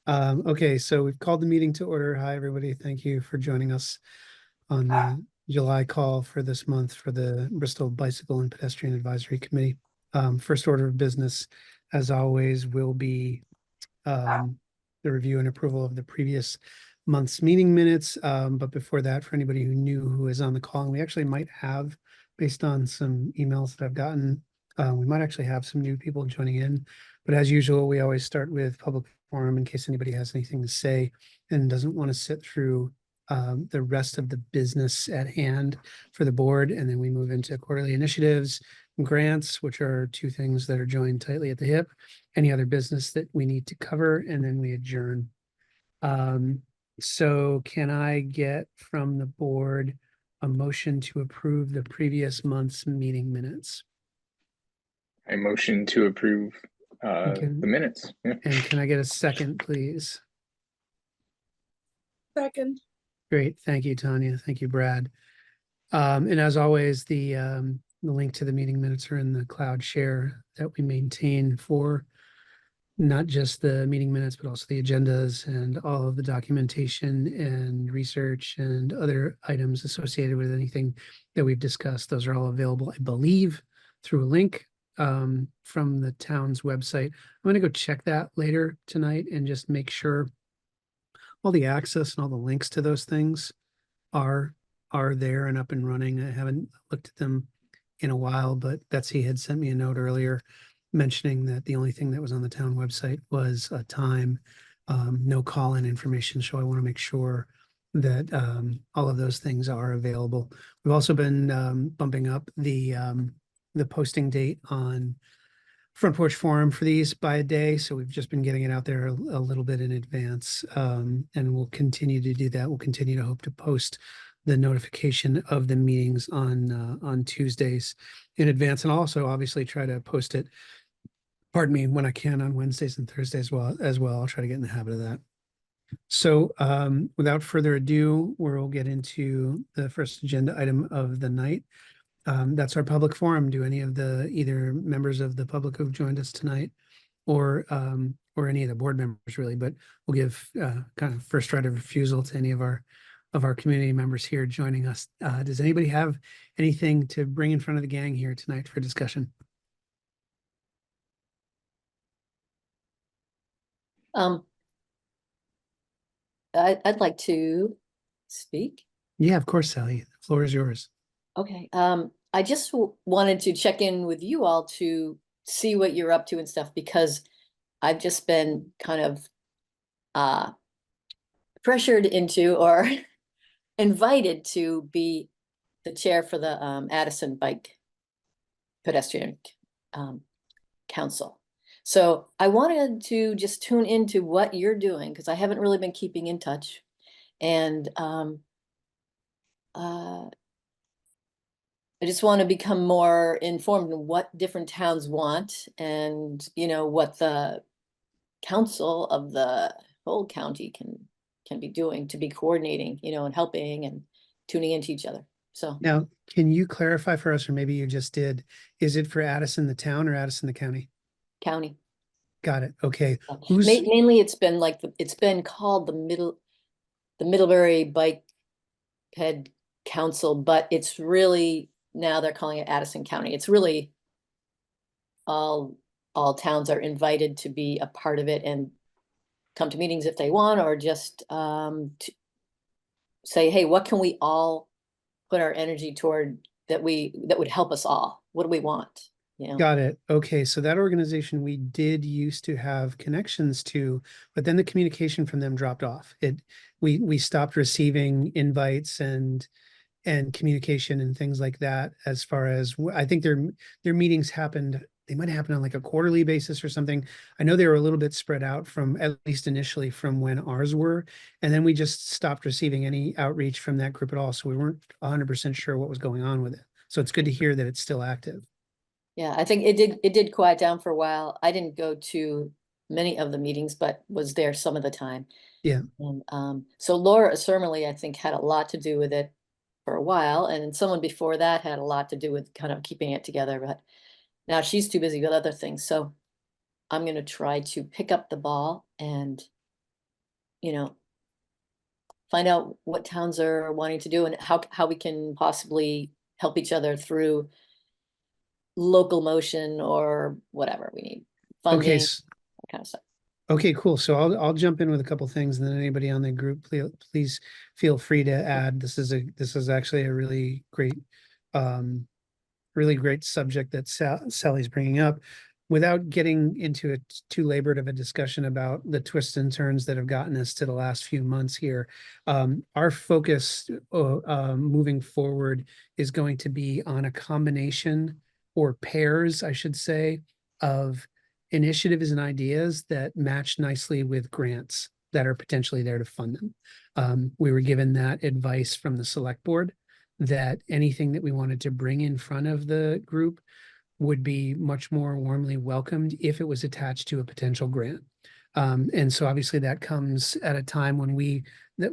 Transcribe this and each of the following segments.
Okay, so we've called the meeting to order. Hi, everybody. Thank you for joining us on the July call for this month for the Bristol Bicycle and Pedestrian Advisory Committee. First order of business, as always, will be the review and approval of the previous month's meeting minutes. But before that, for anybody who is on the call, and we actually might have, based on some emails that I've gotten, we might actually have some new people joining in. But as usual, we always start with public forum in case anybody has anything to say and doesn't want to sit through the rest of the business at hand for the board. And then we move into quarterly initiatives, grants, which are two things that are joined tightly at the hip, any other business that we need to cover, and then we adjourn. So can I get from the board a motion to approve the previous month's meeting minutes? I motion to approve the minutes. Yeah. And can I get a second, please? Second. Great. Thank you, Tanya. Thank you, Brad. And as always, the link to the meeting minutes are in the cloud share that we maintain for not just the meeting minutes, but also the agendas and all of the documentation and research and other items associated with anything that we've discussed. Those are all available, I believe, through a link from the town's website. I'm going to go check that later tonight and just make sure all the access and all the links to those things are there and up and running. I haven't looked at them in a while, but Betsy had sent me a note earlier mentioning that the only thing that was on the town website was a time, no call-in information. So I want to make sure that all of those things are available. We've also been bumping up the posting date on Front Porch Forum for these by a day. So we've just been getting it out there a little bit in advance, and we'll continue to do that. We'll continue to hope to post the notification of the meetings on Tuesdays in advance, and also obviously try to post it, pardon me, when I can on Wednesdays and Thursdays as well. I'll try to get in the habit of that. So without further ado, we'll get into the first agenda item of the night. That's our public forum. Do any of the either members of the public who've joined us tonight or any of the board members really, but we'll give kind of first right of refusal to any of our community members here joining us. Does anybody have anything to bring in front of the gang here tonight for discussion? I'd like to speak. Yeah, of course, Sally. The floor is yours. Okay. I just wanted to check in with you all to see what you're up to and stuff, because I've just been kind of pressured into or invited to be the chair for the Addison Bike Pedestrian Council. So I wanted to just tune into what you're doing, because I haven't really been keeping in touch. And I just want to become more informed in what different towns want, and what the council of the whole county can be doing to be coordinating, and helping and tuning into each other. So now, can you clarify for us, or maybe you just did, is it for Addison the town or Addison the county? County. Got it. Okay. Mainly it's been like it's been called the Middlebury Bike Ped Council, but it's really, now they're calling it Addison County. It's really all towns are invited to be a part of it and come to meetings if they want, or just to say, hey, what can we all put our energy toward that would help us all? What do we want? Got it. Okay, so that organization we did used to have connections to, but then the communication from them dropped off. We stopped receiving invites and communication and things like that. As far as I think their meetings happened, they might happen on like a quarterly basis or something. I know they were a little bit spread out from, at least initially, from when ours were, and then we just stopped receiving any outreach from that group at all. So we weren't 100% sure what was going on with it. So it's good to hear that it's still active. Yeah, I think it did quiet down for a while. I didn't go to many of the meetings, but was there some of the time. Yeah. And so Laura Sermily, I think, had a lot to do with it for a while, and someone before that had a lot to do with kind of keeping it together, but now she's too busy with other things. So I'm going to try to pick up the ball and you know, find out what towns are wanting to do and how we can possibly help each other through local motion or whatever we need, Okay, funding, that kind of stuff. okay, cool. So I'll jump in with a couple things, and then anybody on the group, please feel free to add. This is actually a really great subject that Sally's bringing up. Without getting into too labored of a discussion about the twists and turns that have gotten us to the last few months here, our focus moving forward is going to be on a combination, or pairs, I should say, of initiatives and ideas that match nicely with grants that are potentially there to fund them. We were given that advice from the select board that anything that we wanted to bring in front of the group would be much more warmly welcomed if it was attached to a potential grant. And so obviously that comes at a time when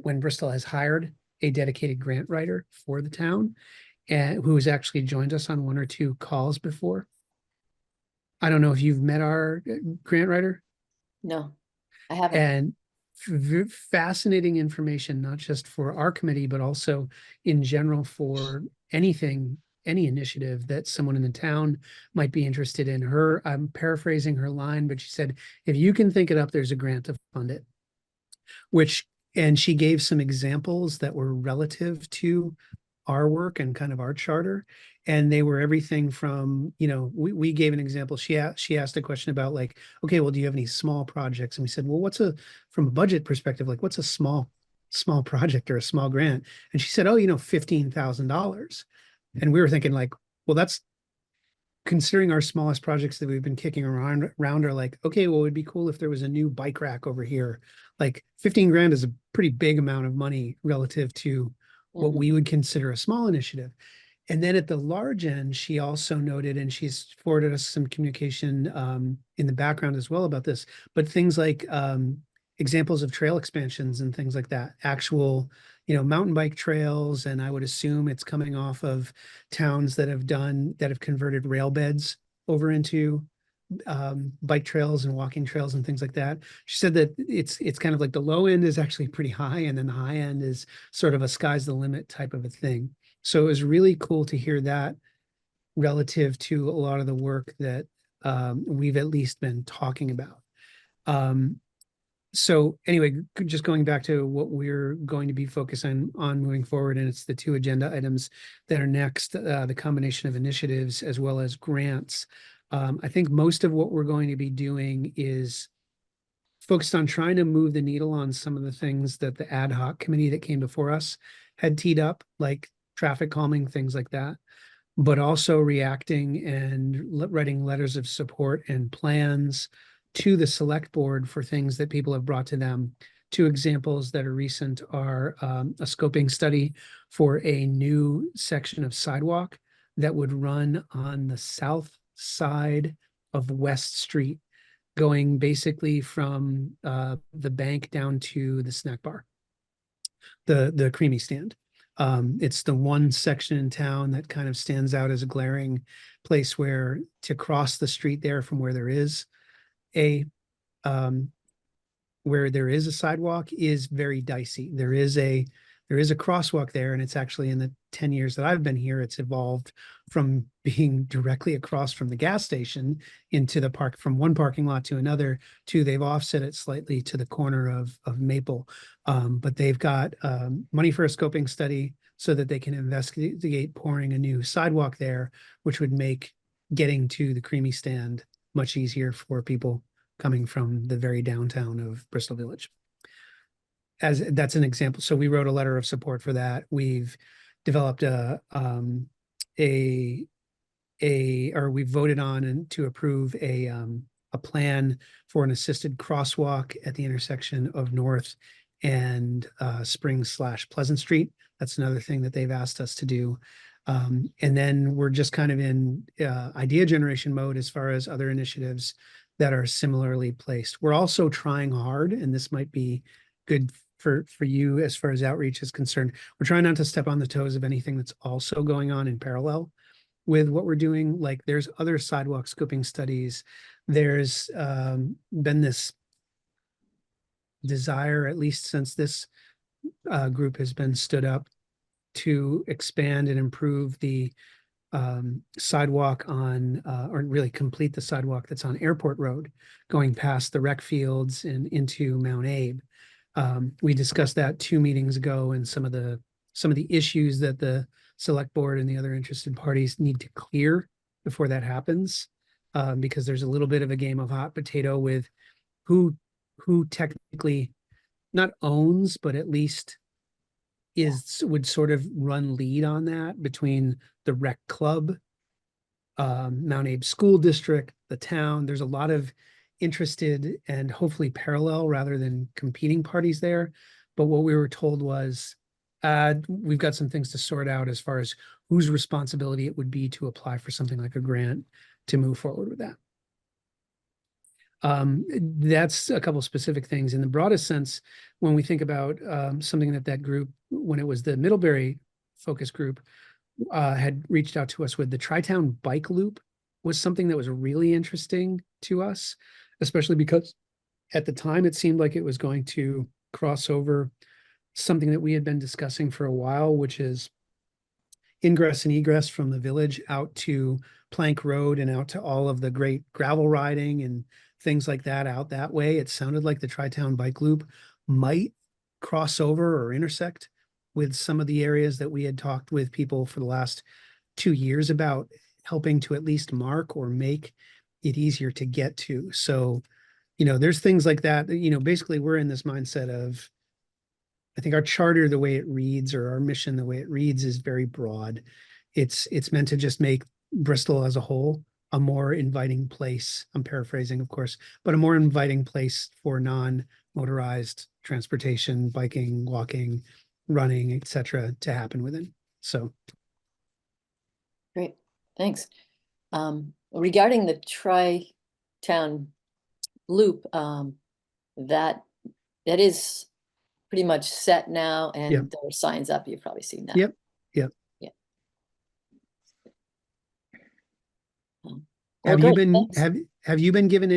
when Bristol has hired a dedicated grant writer for the town, and who has actually joined us on one or two calls before. I don't know if you've met our grant writer. No, I haven't. And fascinating information, not just for our committee, but also in general for any initiative that someone in the town might be interested in. I'm paraphrasing her line, but she said, if you can think it up, there's a grant to fund it. And she gave some examples that were relative to our work and kind of our charter. And they were everything from, we gave an example. She asked a question about, like, okay, well, do you have any small projects? And we said, well, from a budget perspective, like, what's a small project or a small grant? And she said, oh, $15,000. And we were thinking, like, well, that's, considering our smallest projects that we've been kicking around are like, okay, well, it'd be cool if there was a new bike rack over here. Like 15 grand is a pretty big amount of money relative to what we would consider a small initiative. And then at the large end, she also noted, and she's forwarded us some communication in the background as well about this, but things like examples of trail expansions and things like that, actual, mountain bike trails. And I would assume it's coming off of towns that have converted rail beds over into bike trails and walking trails and things like that. She said that it's kind of like the low end is actually pretty high, and then the high end is sort of a sky's the limit type of a thing. So it was really cool to hear that relative to a lot of the work that we've at least been talking about. So anyway, just going back to what we're going to be focusing on moving forward, and it's the two agenda items that are next, the combination of initiatives as well as grants. I think most of what we're going to be doing is focused on trying to move the needle on some of the things that the ad hoc committee that came before us had teed up, like traffic calming, things like that, but also reacting and writing letters of support and plans to the select board for things that people have brought to them. Two examples that are recent are a scoping study for a new section of sidewalk that would run on the south side of West Street, going basically from the bank down to the snack bar, the creamy stand. It's the one section in town that kind of stands out as a glaring place where to cross the street there from where there is a sidewalk is very dicey. There is a crosswalk there, and it's actually, in the 10 years that I've been here, it's evolved from being directly across from the gas station into the park, from one parking lot to another, to they've offset it slightly to the corner of Maple. But they've got money for a scoping study so that they can investigate pouring a new sidewalk there, which would make getting to the creamy stand much easier for people coming from the very downtown of Bristol Village. As that's an example. So we wrote a letter of support for that. We've developed we voted on and to approve a plan for an assisted crosswalk at the intersection of North and Spring/Pleasant Street. That's another thing that they've asked us to do. And then we're just kind of in idea generation mode as far as other initiatives that are similarly placed. We're also trying hard, and this might be good for you as far as outreach is concerned. We're trying not to step on the toes of anything that's also going on in parallel with what we're doing. Like, there's other sidewalk scoping studies. There's been this desire, at least since this group has been stood up, to expand and improve the sidewalk on, or really complete the sidewalk that's on Airport Road, going past the rec fields and into Mount Abe. We discussed that 2 meetings ago, and some of the issues that the select board and the other interested parties need to clear before that happens, because there's a little bit of a game of hot potato with who technically not owns, but at least would sort of run lead on that between the rec club, Mount Abe School District, the town. There's a lot of interested and hopefully parallel rather than competing parties there. But what we were told was, we've got some things to sort out as far as whose responsibility it would be to apply for something like a grant to move forward with that. That's a couple specific things. In the broadest sense, when we think about something that group, when it was the Middlebury focus group, had reached out to us with, the Tri-Town bike loop was something that was really interesting to us, especially because at the time it seemed like it was going to cross over something that we had been discussing for a while, which is ingress and egress from the village out to Plank Road and out to all of the great gravel riding and things like that out that way. It sounded like the Tri-Town bike loop might cross over or intersect with some of the areas that we had talked with people for the last 2 years about, helping to at least mark or make it easier to get to. So, there's things like that. Basically we're in this mindset of, I think our charter, the way it reads, or our mission, the way it reads, is very broad. It's meant to just make Bristol as a whole a more inviting place. I'm paraphrasing, of course, but a more inviting place for non-motorized transportation, biking, walking, running, etc., to happen within. So Great, thanks. Regarding the Tri-Town loop, that is pretty much set now, and Yep. there are signs up. You've probably seen that. Yep. Well, Have you good, been thanks. have you been given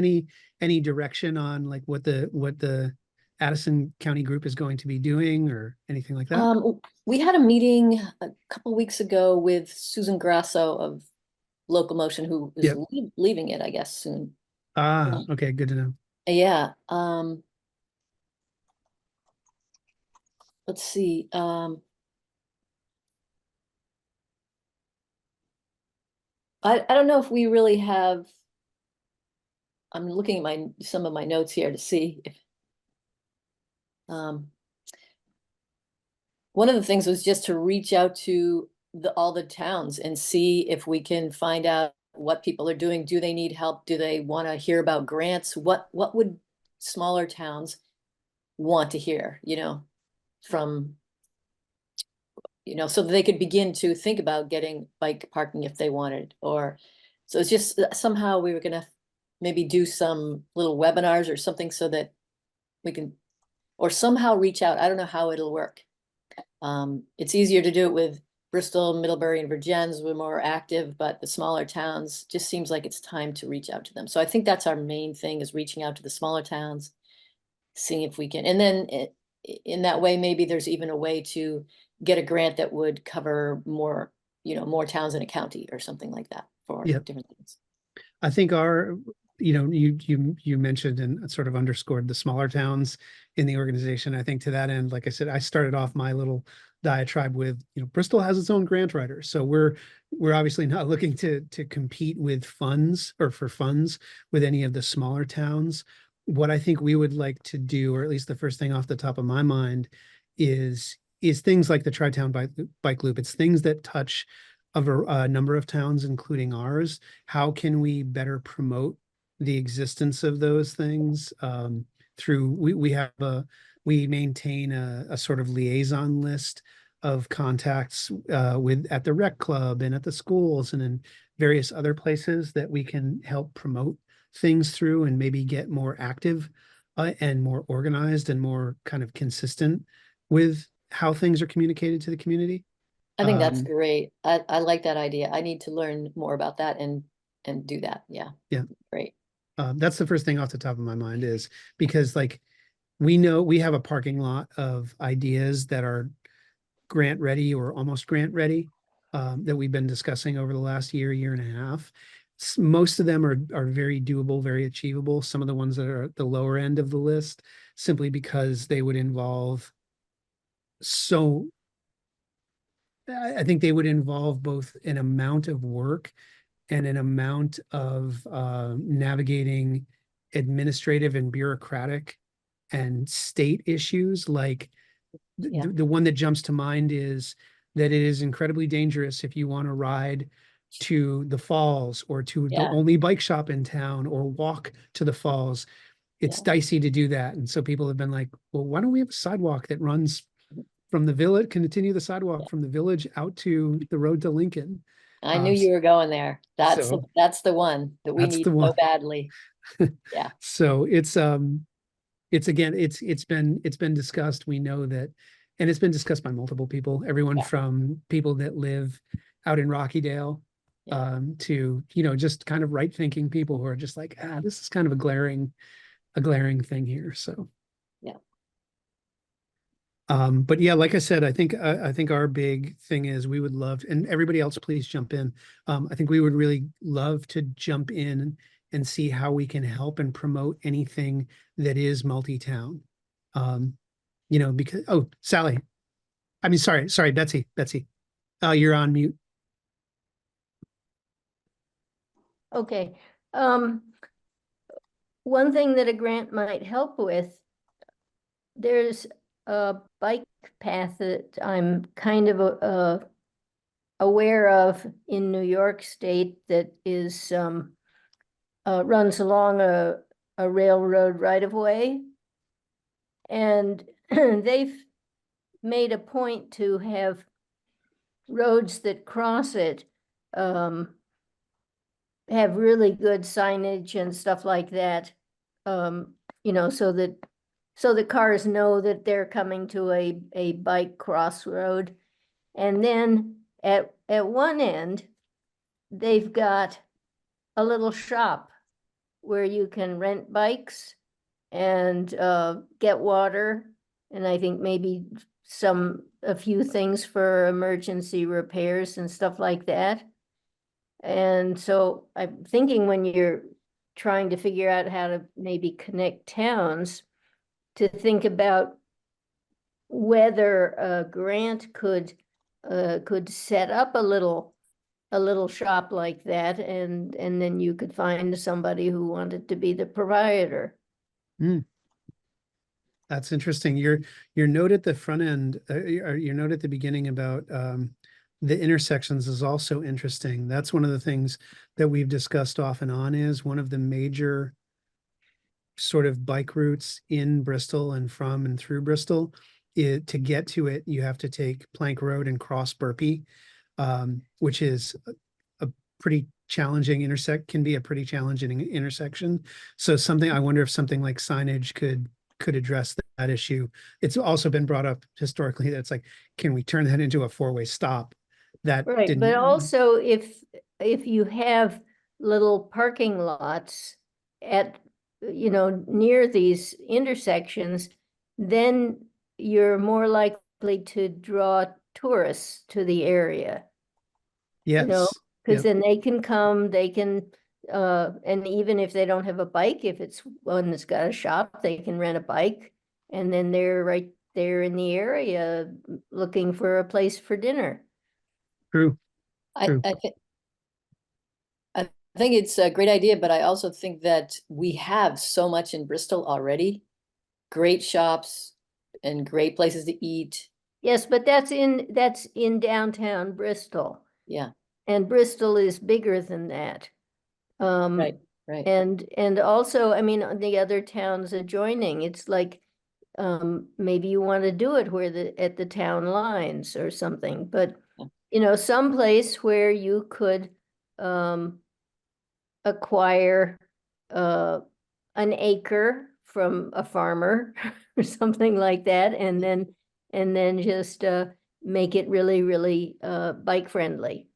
any direction on like what the Addison County group is going to be doing or anything like that? We had a meeting a couple weeks ago with Susan Grasso of Local Motion, who is Yep. leaving it, I guess, soon. Okay, good to know. Yeah. Let's see. I don't know if we really have. I'm looking at some of my notes here to see if. One of the things was just to reach out to all the towns and see if we can find out what people are doing. Do they need help? Do they want to hear about grants? What would smaller towns want to hear, from, so that they could begin to think about getting bike parking if they wanted, so it's just somehow we were gonna maybe do some little webinars or something so that we can, or somehow reach out. I don't know how it'll work. It's easier to do it with Bristol, Middlebury, and Virgins. We're more active, but the smaller towns, just seems like it's time to reach out to them. So I think that's our main thing, is reaching out to the smaller towns, seeing if we can, and then in that way, maybe there's even a way to get a grant that would cover more, more towns in a county or something like that for different things. I think you mentioned and sort of underscored the smaller towns in the organization. I think to that end, like I said, I started off my little diatribe with, Bristol has its own grant writer. So we're obviously not looking to compete with funds or for funds with any of the smaller towns. What I think we would like to do, or at least the first thing off the top of my mind, is things like the Tri-Town bike loop. It's things that touch a number of towns, including ours. How can we better promote the existence of those things through, we maintain a sort of liaison list of contacts at the rec club and at the schools and in various other places that we can help promote things through and maybe get more active and more organized and more kind of consistent with how things are communicated to the community. I think that's great. I like that idea. I need to learn more about that and do that. Yeah. Yeah. Great. That's the first thing off the top of my mind, is because like we know we have a parking lot of ideas that are grant ready or almost grant ready, that we've been discussing over the last year and a half. Most of them are very doable, very achievable. Some of the ones that are at the lower end of the list, simply because they would involve so I think they would involve both an amount of work and an amount of navigating administrative and bureaucratic and state issues. Like Yeah. the one that jumps to mind is that it is incredibly dangerous if you want to ride to the falls or to the Yeah. only bike shop in town or walk to the falls. It's Yeah. dicey to do that. And so people have been like, well, why don't we have a sidewalk that runs from the village, continue the sidewalk from the village out to the road to Lincoln? I knew you were going there. That's So the one that we that's need the so one. badly. Yeah. So it's again, it's been discussed. We know that, and it's been discussed by multiple people, everyone Yeah. from people that live out in Rockydale, Yeah. to, just kind of right thinking people who are just like, this is kind of a glaring thing here. So Yeah. but yeah, like I said, I think our big thing is we would love, and everybody else, please jump in. I think we would really love to jump in and see how we can help and promote anything that is multi-town. Because, Sally, I mean, sorry, Betsy, you're on mute. Okay. One thing that a grant might help with, there's a bike path that I'm kind of aware of in New York State that is runs along a railroad right of way. And they've made a point to have roads that cross it have really good signage and stuff like that. So that cars know that they're coming to a bike crossroad. And then at one end, they've got a little shop where you can rent bikes and get water, and I think maybe a few things for emergency repairs and stuff like that. And so I'm thinking, when you're trying to figure out how to maybe connect towns, to think about whether a grant could set up a little shop like that, and then you could find somebody who wanted to be the proprietor. That's interesting. Your note at the front end, your note at the beginning about the intersections is also interesting. That's one of the things that we've discussed off and on, is one of the major sort of bike routes in Bristol and from and through Bristol. To get to it, you have to take Plank Road and cross Burpee, which is a pretty challenging can be a pretty challenging intersection. So I wonder if something like signage could address that issue. It's also been brought up historically that it's like, can we turn that into a four-way stop? That Right, didn't. but also if you have little parking lots at, near these intersections, then you're more likely to draw tourists to the area. Yes. Because then they can come, and even if they don't have a bike, if it's one that's got a shop, they can rent a bike, and then they're right there in the area looking for a place for dinner. True. I think it's a great idea, but I also think that we have so much in Bristol already. Great shops and great places to eat. Yes, but that's in downtown Bristol. Yeah. And Bristol is bigger than that. Right. And also, I mean, the other towns adjoining, it's like, maybe you want to do it at the town lines or something, but someplace where you could acquire an acre from a farmer or something like that, and then just make it really, really bike friendly.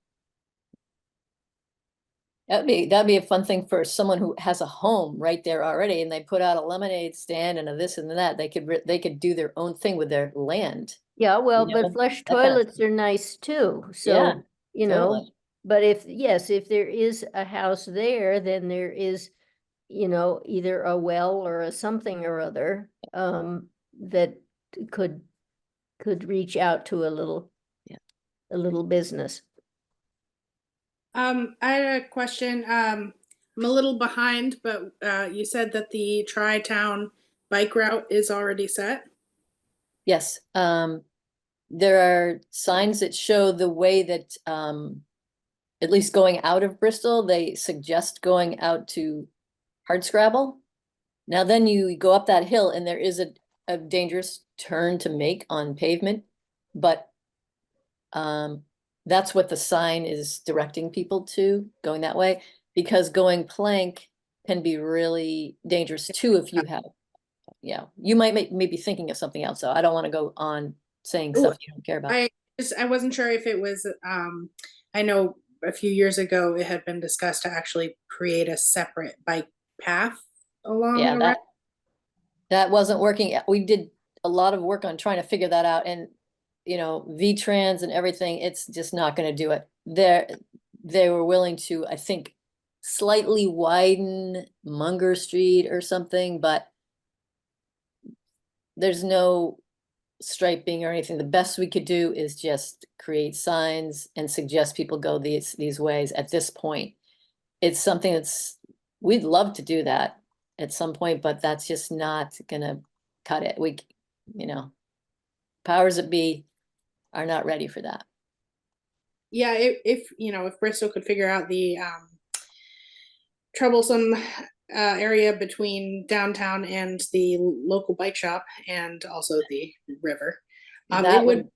That'd be a fun thing for someone who has a home right there already, and they put out a lemonade stand and a this and that. They could do their own thing with their land. Yeah, well, You but know, flush that kind of toilets are nice too, Yeah, so, you know. totally. But if, yes, if there is a house there, then there is, you know, either a well or a something or other, that could, could reach out to Yeah. a little business. I had a question. I'm a little behind, but you said that the Tri-Town bike route is already set. Yes, there are signs that show the way that, at least going out of Bristol, they suggest going out to Hardscrabble. Now then you go up that hill and there is a dangerous turn to make on pavement, but that's what the sign is directing people to, going that way, because going plank can be really dangerous too if you have, yeah, you might maybe thinking of something else, so I don't want to go on saying stuff you don't care about. I wasn't sure if it was, I know a few years ago it had been discussed to actually create a separate bike path along Yeah, the route. that wasn't working. We did a lot of work on trying to figure that out, and you know, V-Trans and everything, it's just not gonna do it. They were willing to, I think, slightly widen Munger Street or something, but there's no striping or anything. The best we could do is just create signs and suggest people go these ways at this point. It's something that's, we'd love to do that at some point, but that's just not gonna cut it. You know, powers that be are not ready for that. Yeah, if you know, if Bristol could figure out the troublesome area between downtown and the local bike shop and also the river, it would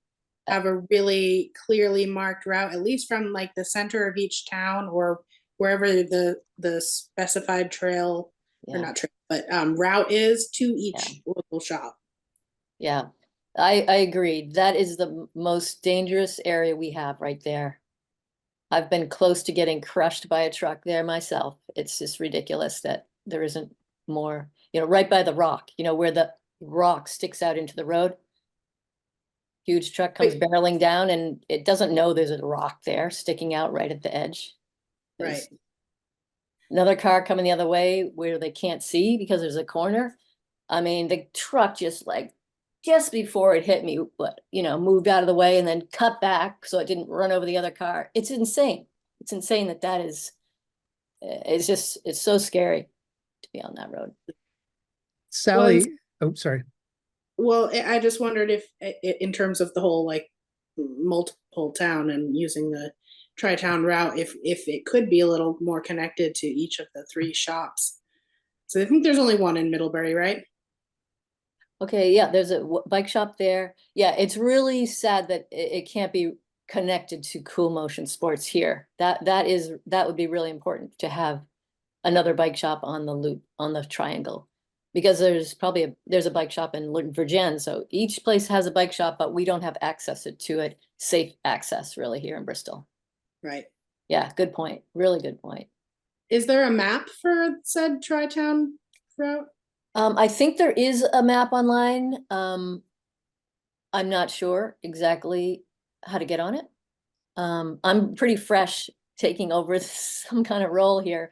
have a really clearly marked route, at least from like the center of each town or wherever the specified trail, or not trail, but route is to each local shop. Yeah, I agree. That is the most dangerous area we have right there. I've been close to getting crushed by a truck there myself. It's just ridiculous that there isn't more, you know, right by the rock, you know, where the rock sticks out into the road. Huge truck comes barreling down and it doesn't know there's a rock there sticking out right at the edge. Right. Another car coming the other way where they can't see because there's a corner. I mean, the truck just before it hit me, but you know, moved out of the way and then cut back so it didn't run over the other car. It's insane. It's insane that is, it's so scary to be on that road. Sally, oh, sorry. Well, I just wondered if, in terms of the whole like multiple town and using the Tri-Town route, if it could be a little more connected to each of the three shops. So I think there's only one in Middlebury, right? Okay, yeah, there's a bike shop there. Yeah, it's really sad that it can't be connected to Cool Motion Sports here. That would be really important to have another bike shop on the loop, on the triangle. Because there's a bike shop in Virgin, so each place has a bike shop, but we don't have access to it, safe access really here in Bristol. Right. Yeah, good point. Really good point. Is there a map for said Tri-Town route? I think there is a map online. I'm not sure exactly how to get on it. I'm pretty fresh taking over some kind of role here.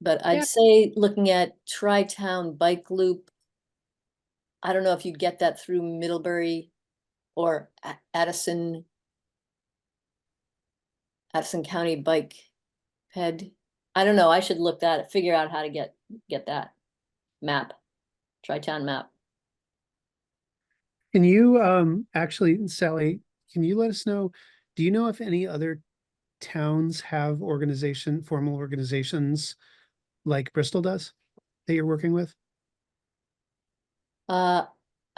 But I'd say looking at Tri-Town bike loop, I don't know if you'd get that through Middlebury or Addison County Bike Ped. I don't know. I should figure out how to get that map, Tri-Town map. Can you actually, Sally, can you let us know, do you know if any other towns have formal organizations like Bristol does that you're working with? I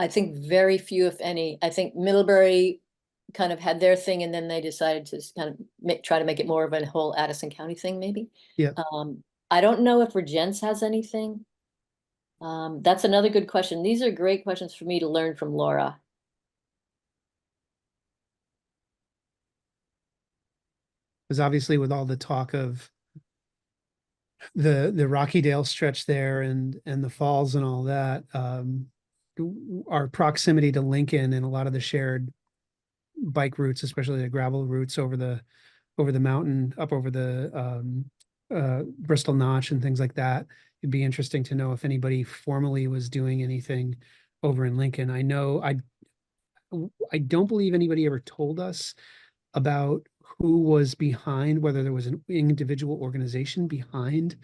think very few, if any. I think Middlebury kind of had their thing and then they decided to kind of try to make it more of a whole Addison County thing, maybe. Yeah. I don't know if Regents has anything. That's another good question. These are great questions for me to learn from Laura. because obviously with all the talk of the Rocky Dale stretch there and the falls and all that, our proximity to Lincoln and a lot of the shared bike routes, especially the gravel routes over the mountain, up over the Bristol Notch and things like that. It'd be interesting to know if anybody formally was doing anything over in Lincoln. I know I don't believe anybody ever told us about who was behind, whether there was an individual organization behind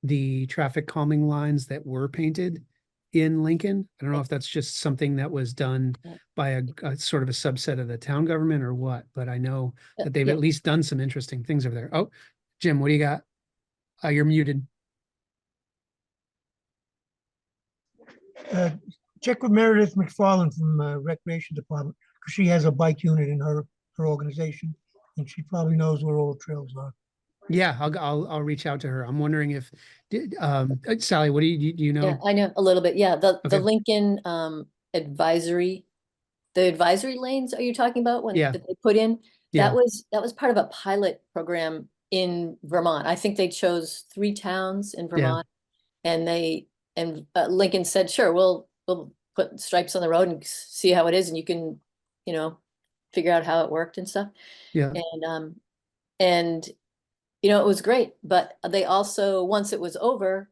the traffic calming lines that were painted in Lincoln. I don't know if that's just something that was done by a sort of a subset of the town government or what, but I know that they've at least done some interesting things over there. Oh, Jim, what do you got? You're muted. Check with Meredith McFarland from Recreation Department, because she has a bike unit in her organization, and she probably knows where all the trails are. Yeah, I'll reach out to her. I'm wondering if Sally, what do you know? Yeah, I know a little bit. Yeah, the Okay. Lincoln advisory, the advisory lanes, are you talking about when Yeah. that they put in? Yeah. That was part of a pilot program in Vermont. I think they chose 3 towns in Vermont, and Lincoln said, sure, we'll put stripes on the road and see how it is, and you can, you know, figure out how it worked and stuff. Yeah. And you know, it was great, but they also, once it was over,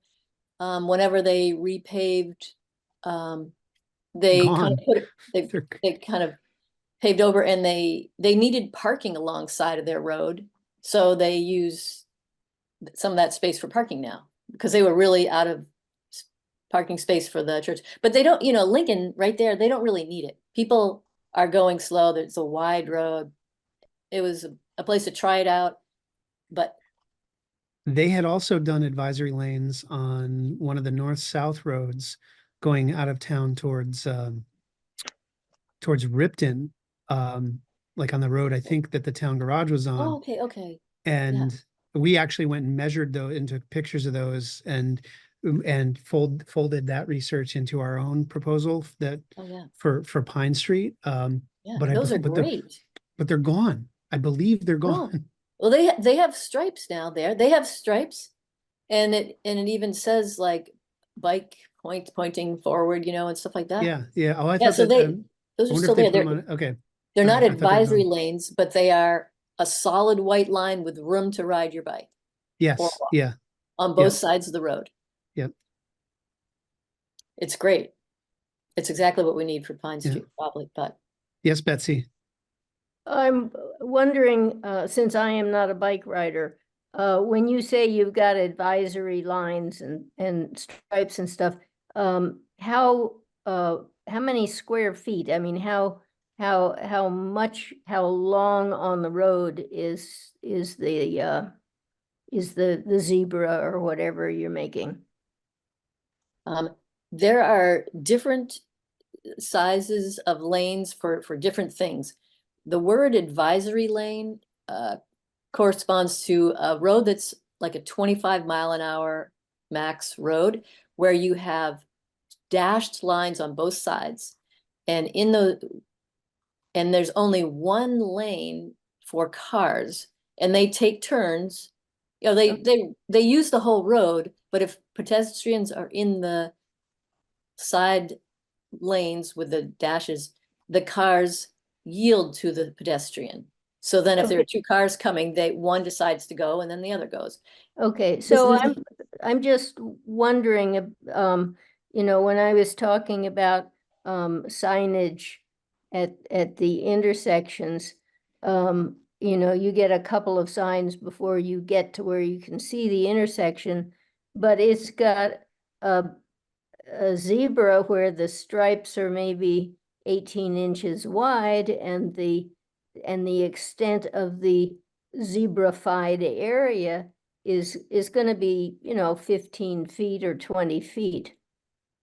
whenever they repaved, they kind of they kind of paved over, and they needed parking alongside of their road, so they use some of that space for parking now, because they were really out of parking space for the church. But they don't, you know, Lincoln right there, they don't really need it. People are going slow. There's a wide road. It was a place to try it out, but they had also done advisory lanes on one of the north-south roads going out of town towards Ripton, like on the road I think that the town garage was on. oh, okay. And we actually went and measured those and took pictures of those and folded that research into our own proposal that for Pine Street. But those are great. But they're gone. I believe they're gone. Well, they have stripes now there. They have stripes, and it even says like bike pointing forward, you know, and stuff like that. Yeah. Oh, I Yeah, thought so that. those are still there. Okay. They're not I thought they were advisory gone. lanes, but they are a solid white line with room to ride your bike. Yes. or walk Yeah. on both sides of the road. Yep. It's great. It's exactly what we need for Pine Street, probably, but. Yes, Betsy. I'm wondering, since I am not a bike rider, when you say you've got advisory lines and stripes and stuff, how many square feet? I mean, how long on the road is the zebra or whatever you're making? There are different sizes of lanes for different things. The word advisory lane corresponds to a road that's like a 25-mile-an-hour max road, where you have dashed lines on both sides, and and there's only one lane for cars, and they take turns. You know, they use the whole road, but if pedestrians are in the side lanes with the dashes, the cars yield to the pedestrian. So then if there are 2 cars coming, one decides to go and then the other goes. Okay, so I'm just wondering, you know, when I was talking about signage at the intersections, you know, you get a couple of signs before you get to where you can see the intersection, but it's got a zebra where the stripes are maybe 18 inches wide, and the extent of the zebrified area is going to be, you know, 15 feet or 20 feet.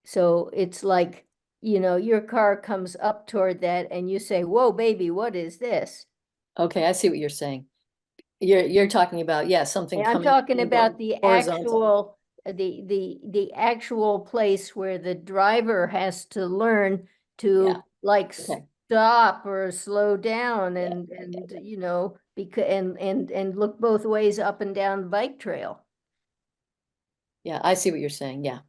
So it's like, you know, your car comes up toward that and you say, whoa, baby, what is this? Okay, I see what you're saying. You're talking about, something I'm coming. talking about the actual the actual place where the driver has to learn to stop or slow down and you know, because, and look both ways up and down the bike trail. Yeah, I see what you're saying. Yeah.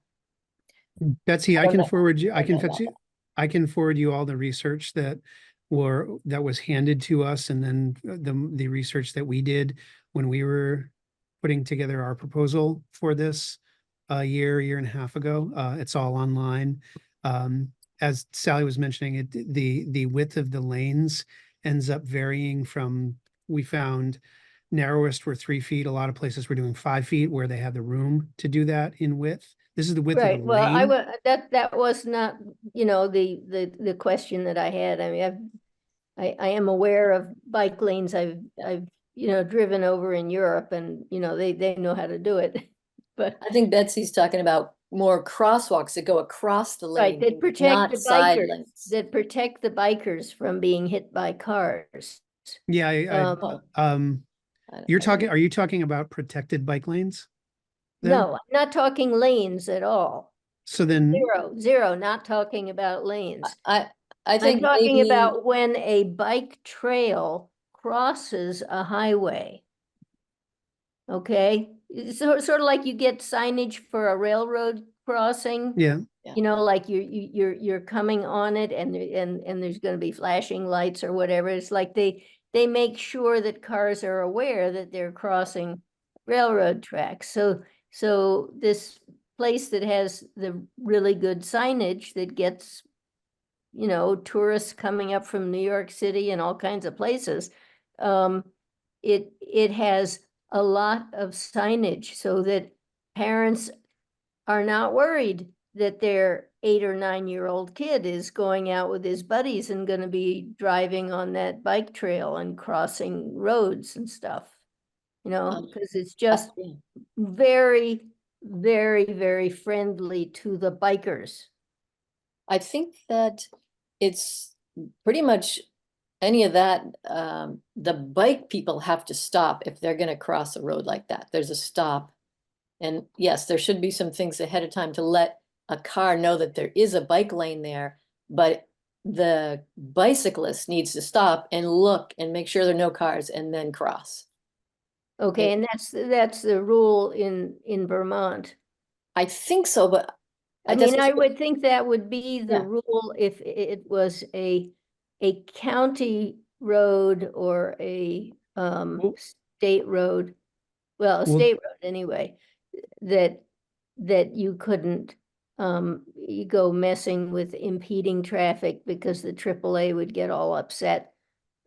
Betsy, I don't can know. forward you, I don't know about I can forward you all the research that was handed to us, and then the research that we did when we were putting together our proposal for this a year and a half ago. It's all online. As Sally was mentioning, the width of the lanes ends up varying from, we found narrowest were 3 feet. A lot of places were doing 5 feet where they have the room to do that in width. This is the width of Right, the well, I lane. would, that was not, the question that I had. I mean, I am aware of bike lanes. I've driven over in Europe, and, they know how to do it. But, I think Betsy's talking about more crosswalks that go across the right, lane, that protect not the side bikers, lanes. that protect the bikers from being hit by cars. Yeah, you're talking, are you talking about protected bike lanes? Then? No, I'm not talking lanes at all. So then, Zero, not talking about lanes. I I'm think talking maybe, about when a bike trail crosses a highway. Okay, it's sort of like you get signage for a railroad crossing. yeah, Like you're coming on it, and there's going to be flashing lights or whatever. It's like they make sure that cars are aware that they're crossing railroad tracks. So this place that has the really good signage that gets, tourists coming up from New York City and all kinds of places, it has a lot of signage so that parents are not worried that their 8 or 9-year-old kid is going out with his buddies and going to be driving on that bike trail and crossing roads and stuff, because it's just very, very, very friendly to the bikers. I think that it's pretty much any of that, the bike people have to stop if they're gonna cross a road like that. There's a stop. And yes, there should be some things ahead of time to let a car know that there is a bike lane there, but the bicyclist needs to stop and look and make sure there are no cars and then cross. Okay, and that's the rule in Vermont. I think so, but I mean, I would think that would be the Yeah. rule if it was a county road or a Well- state road. Well, a Well- state road anyway, that you couldn't you go messing with impeding traffic because the AAA would get all upset.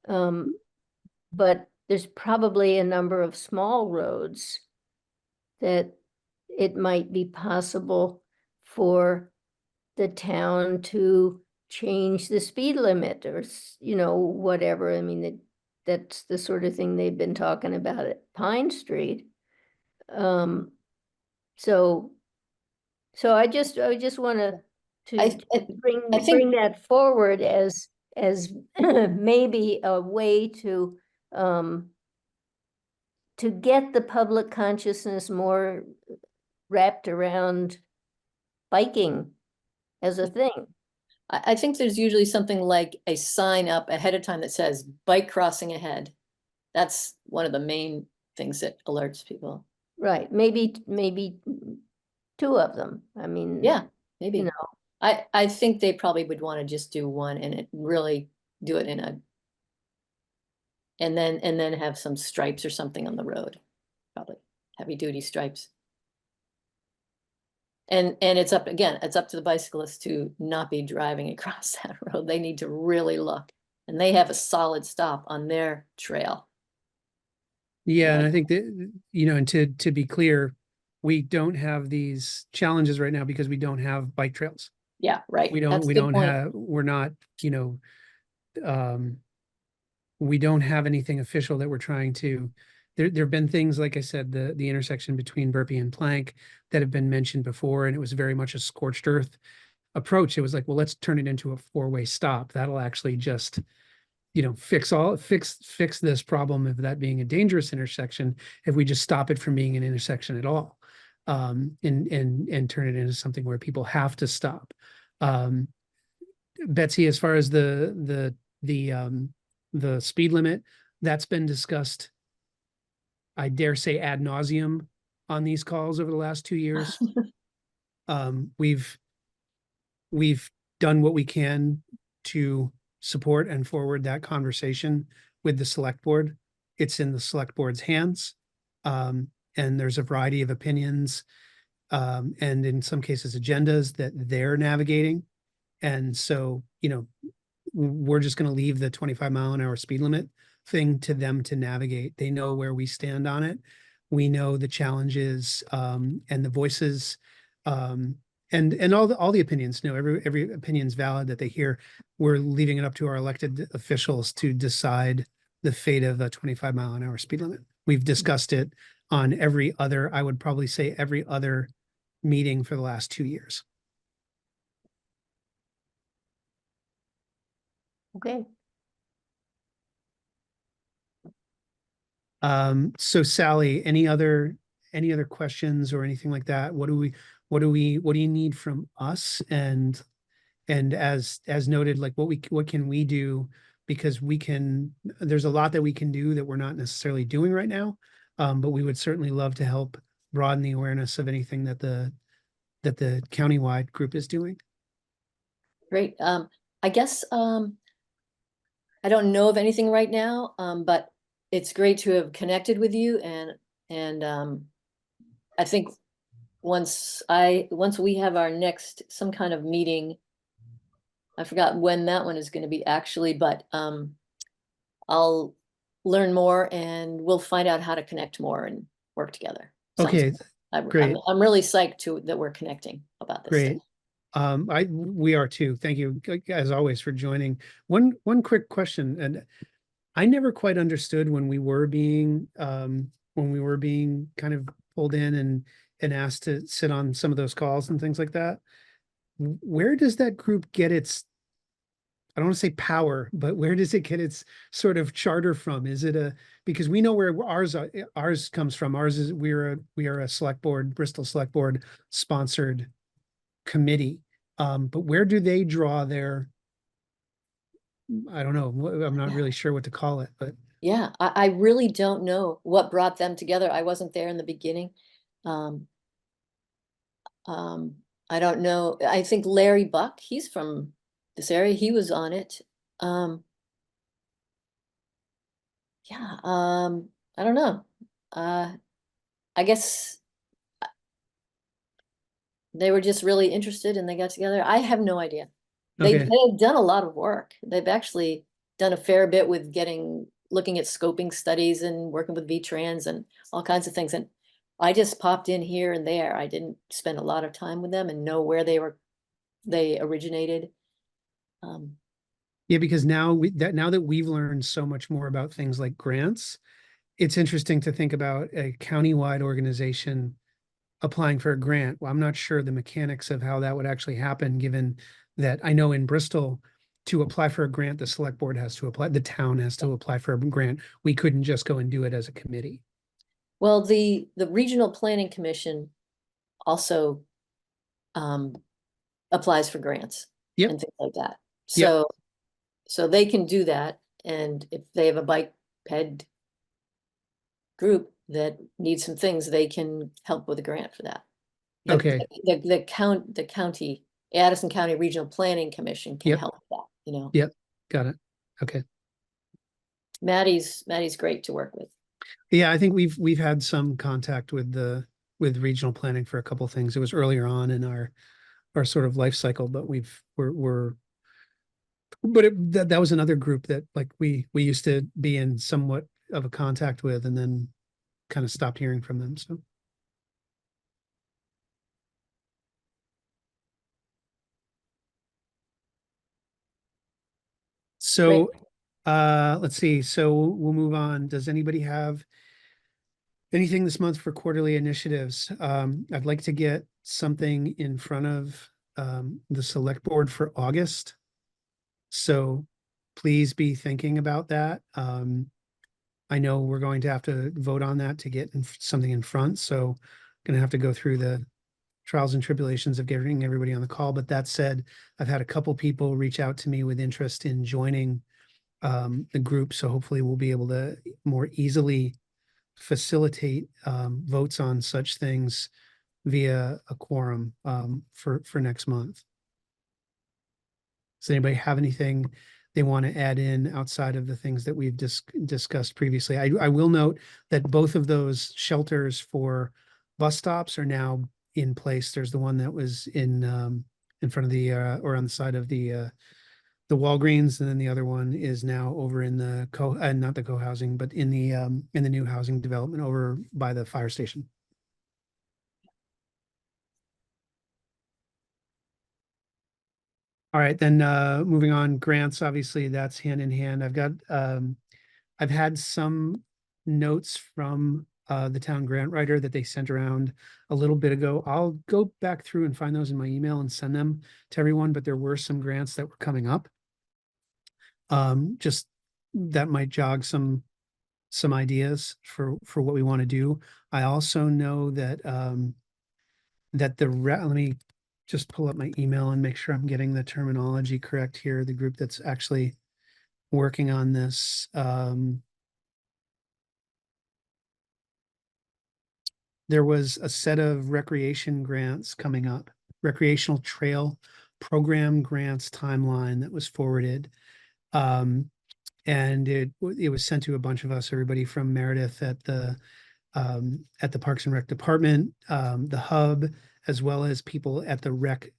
But there's probably a number of small roads that it might be possible for the town to change the speed limit or, whatever. I mean, that's the sort of thing they've been talking about at Pine Street. So I just want to bring that forward as maybe a way to get the public consciousness more wrapped around biking as a thing. I think there's usually something like a sign up ahead of time that says bike crossing ahead. That's one of the main things that alerts people. Right, maybe 2 of them. I mean, Yeah, maybe. I think they probably would want to just do one and really do it and then have some stripes or something on the road, probably heavy duty stripes. And it's up to the bicyclists to not be driving across that road. They need to really look, and they have a solid stop on their trail. yeah, and I think that, and to be clear, we don't have these challenges right now because we don't have bike trails. Yeah, right. We That's a don't good point. have, we're not, we don't have anything official that we're trying to, there have been things, like I said, the intersection between Burpee and Plank that have been mentioned before, and it was very much a scorched earth approach. It was like, well, let's turn it into a 4-way stop. That'll actually just, fix this problem of that being a dangerous intersection if we just stop it from being an intersection at all. And turn it into something where people have to stop. Betsy, as far as the speed limit, That's been discussed, I dare say, ad nauseum on these calls over the last 2 years. We've done what we can to support and forward that conversation with the select board. It's in the select board's hands. And there's a variety of opinions, and in some cases agendas that they're navigating. And so, we're just going to leave the 25-mile-an-hour speed limit thing to them to navigate. They know where we stand on it. We know the challenges, and the voices, and all the opinions. Every opinion's valid that they hear. We're leaving it up to our elected officials to decide the fate of a 25-mile-an-hour speed limit. We've discussed it on I would probably say every other meeting for the last 2 years. Okay. So Sally, any other questions or anything like that? What do you need from us? And as noted, like what can we do? Because there's a lot that we can do that we're not necessarily doing right now. But we would certainly love to help broaden the awareness of anything that the countywide group is doing. Great. I guess I don't know of anything right now, but it's great to have connected with you, and I think once we have our next some kind of meeting, I forgot when that one is going to be actually, but I'll learn more and we'll find out how to connect more and work together. Okay, great. I'm really psyched that we're connecting about this Great. stuff. We are too. Thank you, as always, for joining. One quick question, and I never quite understood when we were being kind of pulled in and asked to sit on some of those calls and things like that. Where does that group get its, I don't want to say power, but where does it get its sort of charter from? Is it because we know where ours comes from. Ours is we are a select board, Bristol Select Board sponsored committee. But where do they draw their, I don't know, I'm not really sure what to call it, but Yeah, I really don't know what brought them together. I wasn't there in the beginning. I don't know. I think Larry Buck, he's from this area. He was on it. Yeah, I don't know. I guess they were just really interested and they got together. I have no idea. Okay. They've done a lot of work. They've actually done a fair bit with looking at scoping studies and working with V-Trans and all kinds of things. And I just popped in here and there. I didn't spend a lot of time with them and know where they originated. Yeah, because now that we've learned so much more about things like grants, it's interesting to think about a countywide organization applying for a grant. Well, I'm not sure the mechanics of how that would actually happen, given that I know in Bristol, to apply for a grant, the select board has to apply, the town has to apply for a grant. We couldn't just go and do it as a committee. Well, the Regional Planning Commission also applies for grants Yep. and things like that. Yep. So they can do that. And if they have a bike ped group that needs some things, they can help with a grant for that. Okay. The county, Addison County Regional Planning Commission can Yep. help with that, Yep. Got it. Okay. Maddie's great to work with. Yeah, I think we've had some contact with regional planning for a couple of things. It was earlier on in our sort of life cycle, but that was another group that like we used to be in somewhat of a contact with, and then kind of stopped hearing from them. So let's see. So we'll move on. Does anybody have anything this month for quarterly initiatives? I'd like to get something in front of the select board for August. So please be thinking about that. I know we're going to have to vote on that to get something in front. So I'm going to have to go through the trials and tribulations of getting everybody on the call. But that said, I've had a couple people reach out to me with interest in joining the group. So hopefully we'll be able to more easily facilitate votes on such things via a quorum for next month. Does anybody have anything they want to add in outside of the things that we've discussed previously? I will note that both of those shelters for bus stops are now in place. There's the one that was in front of the or on the side of the Walgreens, and then the other one is now over in the not the co-housing, but in the new housing development over by the fire station. All right, then moving on, grants, obviously that's hand in hand. I've had some notes from the town grant writer that they sent around a little bit ago. I'll go back through and find those in my email and send them to everyone, but there were some grants that were coming up. Just that might jog some ideas for what we want to do. I also know that that let me just pull up my email and make sure I'm getting the terminology correct here. The group that's actually working on this. There was a set of recreation grants coming up, recreational trail program grants timeline that was forwarded. And it was sent to a bunch of us, everybody from Meredith at the Parks and Rec department, the hub, as well as people at the rec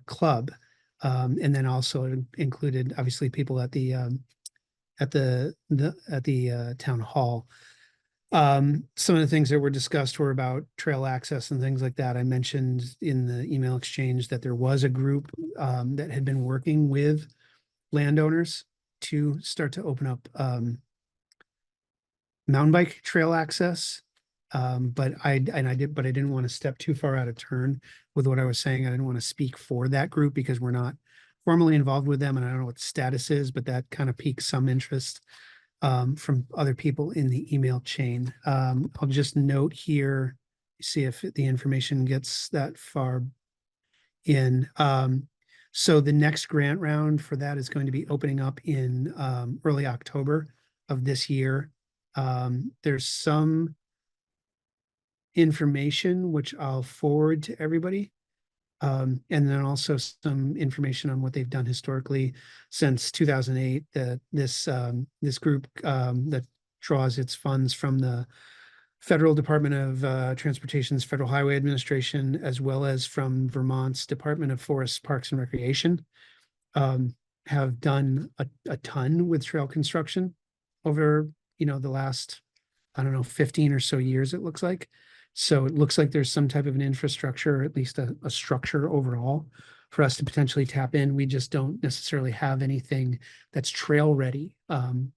club, and then also it included obviously people at the town hall. Some of the things that were discussed were about trail access and things like that. I mentioned in the email exchange that there was a group that had been working with landowners to start to open up mountain bike trail access. But I didn't want to step too far out of turn with what I was saying. I didn't want to speak for that group because we're not formally involved with them, and I don't know what the status is, but that kind of piqued some interest from other people in the email chain. I'll just note here, see if the information gets that far in. So the next grant round for that is going to be opening up in early October of this year. There's some information which I'll forward to everybody. And then also some information on what they've done historically since 2008. This group that draws its funds from the Federal Department of Transportation's Federal Highway Administration, as well as from Vermont's Department of Forests, Parks and Recreation, have done a ton with trail construction over, the last, I don't know, 15 or so years, it looks like. So it looks like there's some type of an infrastructure, or at least a structure overall for us to potentially tap in. We just don't necessarily have anything that's trail ready,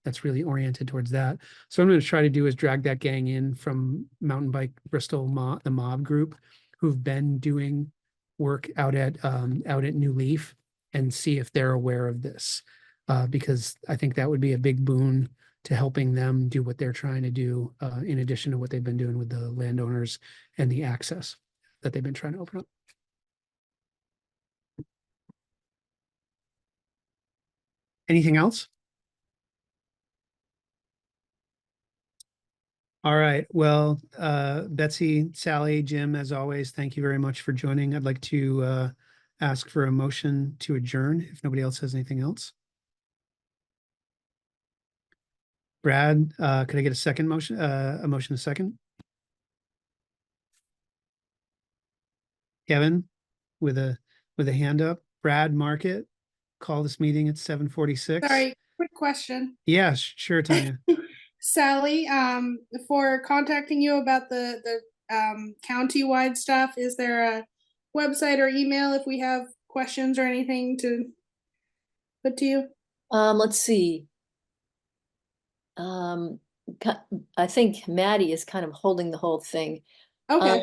that's really oriented towards that. So what I'm going to try to do is drag that gang in from Mountain Bike Bristol, the Mob group, who've been doing work out at New Leaf, and see if they're aware of this, because I think that would be a big boon to helping them do what they're trying to do, in addition to what they've been doing with the landowners and the access that they've been trying to open up. Anything else? All right. Well, Betsy, Sally, Jim, as always, thank you very much for joining. I'd like to ask for a motion to adjourn if nobody else has anything else. Brad, could I get a second motion? A motion, a second? Kevin, with a hand up. Brad, mark it. Call this meeting at 7:46. Sorry, quick question. Yeah, sure, Tanya. Sally, for contacting you about the county-wide stuff, is there a website or email if we have questions or anything to put to you? Let's see. I think Maddie is kind of holding the whole thing. Okay.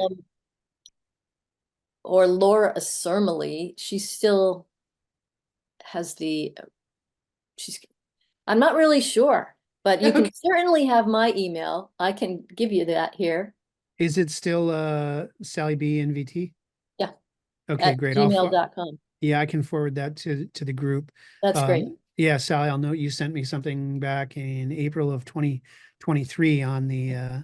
Or Laura Sermily, she still has I'm not really sure, but you can certainly have my email. I can give you that here. Is it still Sally B NVT? Yeah. Okay, At great. gmail.com. Yeah, I can forward that to the group. That's great. Yeah, Sally, I'll note you sent me something back in April of 2023 on the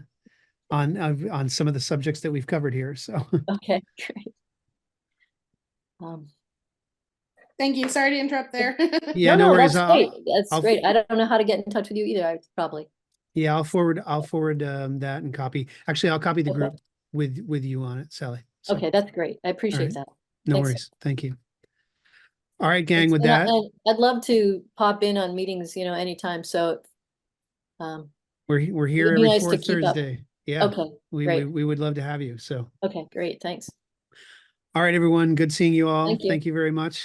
on some of the subjects that we've covered here. So Okay, great. Thank you. Sorry to interrupt there. yeah, No, no worries. that's great. That's I'll- great. I don't know how to get in touch with you either. I probably. Yeah, I'll forward that and copy. Actually, I'll copy the Okay. group with you on it, Sally. So, Okay, that's great. I appreciate right. that. no Thanks. worries. Thank you. All right, gang, with And that, I'd love to pop in on meetings, anytime. So, we're here it'd be every nice to fourth keep up. Thursday. Yeah, Okay, we great. would love to have you. So, Okay, great. Thanks. all right, everyone. Good seeing you all. Thank you. Thank you very much.